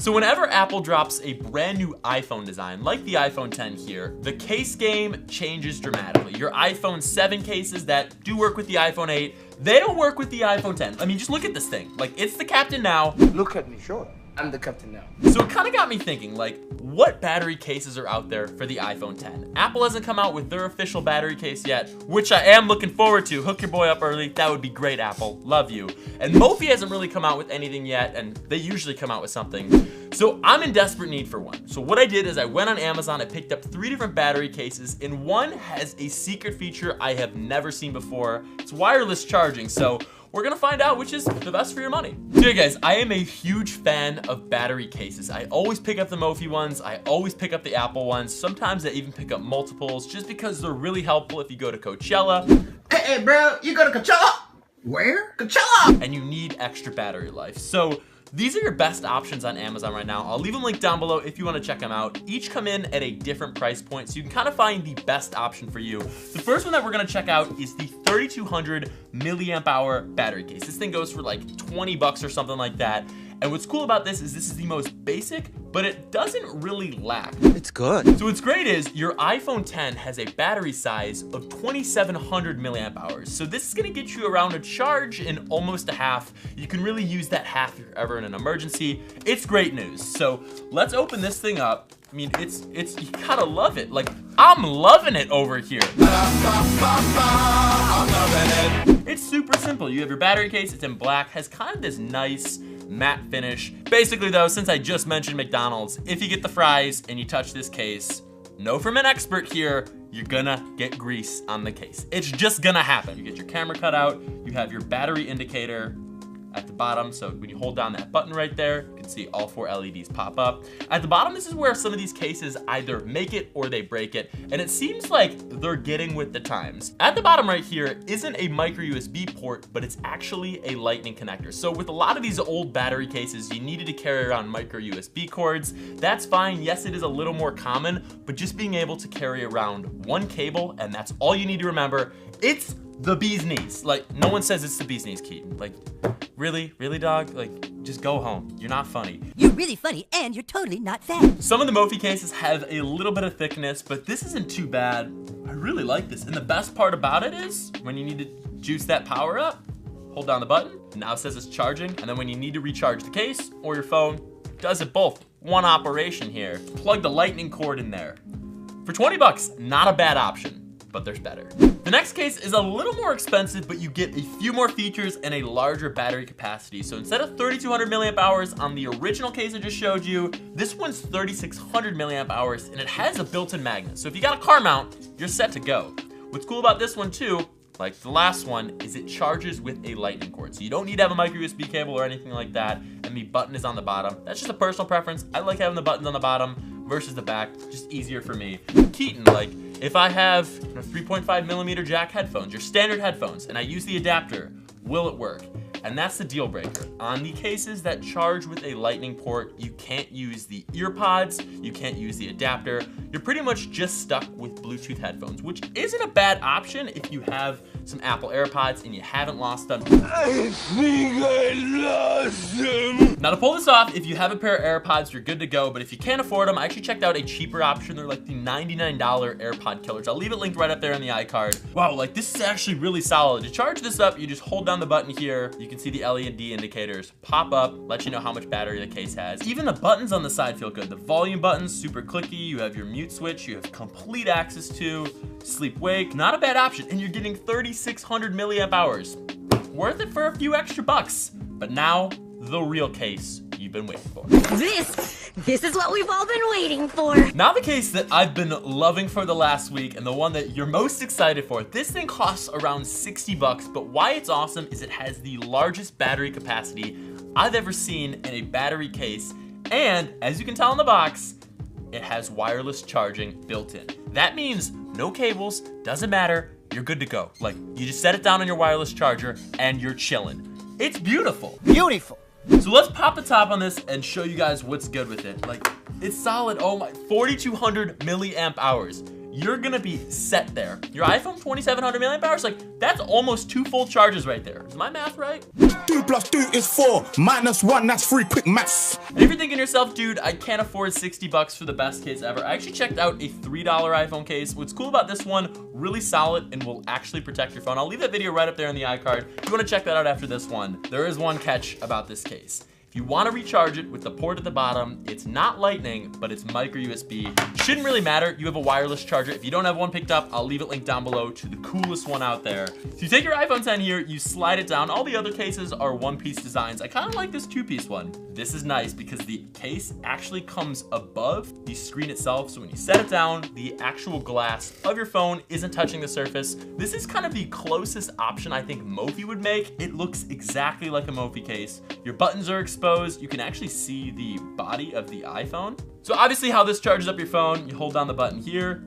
So whenever Apple drops a brand new iPhone design, like the iPhone 10 here, the case game changes dramatically. Your iPhone 7 cases that do work with the iPhone 8, they don't work with the iPhone 10. I mean, just look at this thing. Like, it's the captain now. Look at me, sure. I'm the captain now. So it kind of got me thinking, like, what battery cases are out there for the iPhone 10? Apple hasn't come out with their official battery case yet, which I am looking forward to. Hook your boy up early. That would be great, Apple. Love you. And Mophie hasn't really come out with anything yet, and they usually come out with something. So I'm in desperate need for one. So what I did is I went on Amazon, I picked up 3 different battery cases, and one has a secret feature I have never seen before. It's wireless charging, so we're gonna find out which is the best for your money. So yeah, guys, I am a huge fan of battery cases. I always pick up the Mophie ones. I always pick up the Apple ones. Sometimes I even pick up multiples just because they're really helpful if you go to Coachella. Hey, bro, you go to Coachella? Where? Coachella! And you need extra battery life. So these are your best options on Amazon right now. I'll leave a link down below if you want to check them out. Each come in at a different price point, so you can kind of find the best option for you. The first one that we're going to check out is the 3200 milliamp hour battery case. This thing goes for like 20 bucks or something like that. And what's cool about this is the most basic, but it doesn't really lack. It's good. So what's great is your iPhone 10 has a battery size of 2700 milliamp hours. So this is gonna get you around a charge in almost a half. You can really use that half if you're ever in an emergency. It's great news. So let's open this thing up. I mean, it's you gotta love it. Like, I'm loving it over here. I'm loving it. It's super simple. You have your battery case, it's in black, has kind of this nice matte finish. Basically though, since I just mentioned McDonald's, if you get the fries and you touch this case, know from an expert here, you're gonna get grease on the case. It's just gonna happen. You get your camera cut out, you have your battery indicator at the bottom, so when you hold down that button right there, you can see all 4 LEDs pop up. At the bottom, this is where some of these cases either make it or they break it, and it seems like they're getting with the times. At the bottom right here isn't a micro USB port, but it's actually a lightning connector. So with a lot of these old battery cases, you needed to carry around micro USB cords. That's fine. Yes, it is a little more common, but just being able to carry around one cable, and that's all you need to remember. It's the bee's knees. Like, no one says it's the bee's knees, Keaton. Like, really, dog? Like, just go home. You're not funny. You're really funny, and you're totally not fat. Some of the Mophie cases have a little bit of thickness, but this isn't too bad. I really like this. And the best part about it is when you need to juice that power up, hold down the button. Now it says it's charging. And then when you need to recharge the case or your phone, it does it both. One operation here. Plug the lightning cord in there. For 20 bucks, not a bad option, but there's better. The next case is a little more expensive, but you get a few more features and a larger battery capacity. So instead of 3200 milliamp hours on the original case I just showed you, this one's 3600 milliamp hours, and it has a built-in magnet. So if you got a car mount, you're set to go. What's cool about this one too, like the last one, is it charges with a lightning cord. So you don't need to have a micro USB cable or anything like that, and the button is on the bottom. That's just a personal preference. I like having the buttons on the bottom versus the back, just easier for me. Keaton, like, if I have 3.5 millimeter jack headphones, your standard headphones, and I use the adapter, will it work? And that's the deal breaker. On the cases that charge with a lightning port, you can't use the ear pods, you can't use the adapter. You're pretty much just stuck with Bluetooth headphones, which isn't a bad option if you have some Apple AirPods and you haven't lost them. I think I lost them. Now to pull this off, if you have a pair of AirPods, you're good to go, but if you can't afford them, I actually checked out a cheaper option. They're like the $99 AirPod killers. I'll leave it linked right up there in the iCard. Wow, like this is actually really solid. To charge this up, you just hold down the button here. You can see the LED indicators pop up, let you know how much battery the case has. Even the buttons on the side feel good. The volume button's super clicky. You have your mute switch. You have complete access to sleep wake. Not a bad option. And you're getting 3600 milliamp hours. Worth it for a few extra bucks. But now, the real case you've been waiting for. This is what we've all been waiting for. Now the case that I've been loving for the last week and the one that you're most excited for. This thing costs around 60 bucks, but why it's awesome is it has the largest battery capacity I've ever seen in a battery case. And as you can tell in the box, it has wireless charging built in. That means no cables, doesn't matter, you're good to go. Like, you just set it down on your wireless charger and you're chilling. It's beautiful. Beautiful. So let's pop the top on this and show you guys what's good with it. Like, it's solid. Oh my, 4200 milliamp hours. you're gonna be set there. Your iPhone 2700 milliamp hours, like that's almost 2 full charges right there. Is my math right? 2 + 2 is 4, -1, that's 3, quick maths. And if you're thinking to yourself, dude, I can't afford 60 bucks for the best case ever, I actually checked out a $3 iPhone case. What's cool about this one, really solid and will actually protect your phone. I'll leave that video right up there in the iCard. If you wanna check that out after this one, there is one catch about this case. If you want to recharge it with the port at the bottom, it's not lightning, but it's micro USB. Shouldn't really matter. You have a wireless charger. If you don't have one picked up, I'll leave it linked down below to the coolest one out there. So you take your iPhone 10 here, you slide it down. All the other cases are one-piece designs. I kind of like this two-piece one. This is nice because the case actually comes above the screen itself. So when you set it down, the actual glass of your phone isn't touching the surface. This is kind of the closest option I think Mophie would make. It looks exactly like a Mophie case. Your buttons are exposed. You can actually see the body of the iPhone. So obviously how this charges up your phone, you hold down the button here,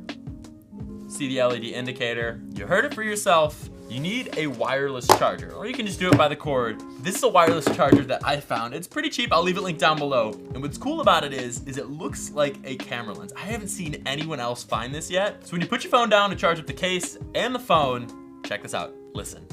see the LED indicator. You heard it for yourself. You need a wireless charger, or you can just do it by the cord. This is a wireless charger that I found. It's pretty cheap. I'll leave it linked down below. And what's cool about it is it looks like a camera lens. I haven't seen anyone else find this yet. So when you put your phone down to charge up the case and the phone, check this out, listen.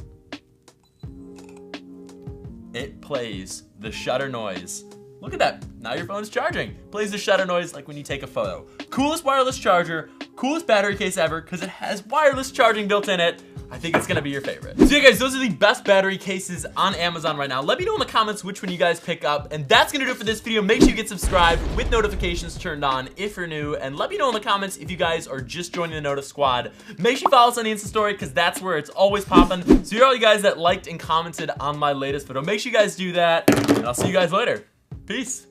It plays the shutter noise. Look at that, now your phone's charging. Plays the shutter noise like when you take a photo. Coolest wireless charger, coolest battery case ever, because it has wireless charging built in it. I think it's gonna be your favorite. So yeah guys, those are the best battery cases on Amazon right now. Let me know in the comments which one you guys pick up. And that's gonna do it for this video. Make sure you get subscribed with notifications turned on if you're new. And let me know in the comments if you guys are just joining the Notif Squad. Make sure you follow us on the Insta story because that's where it's always popping. So you're all you guys that liked and commented on my latest video. Make sure you guys do that. And I'll see you guys later. Peace.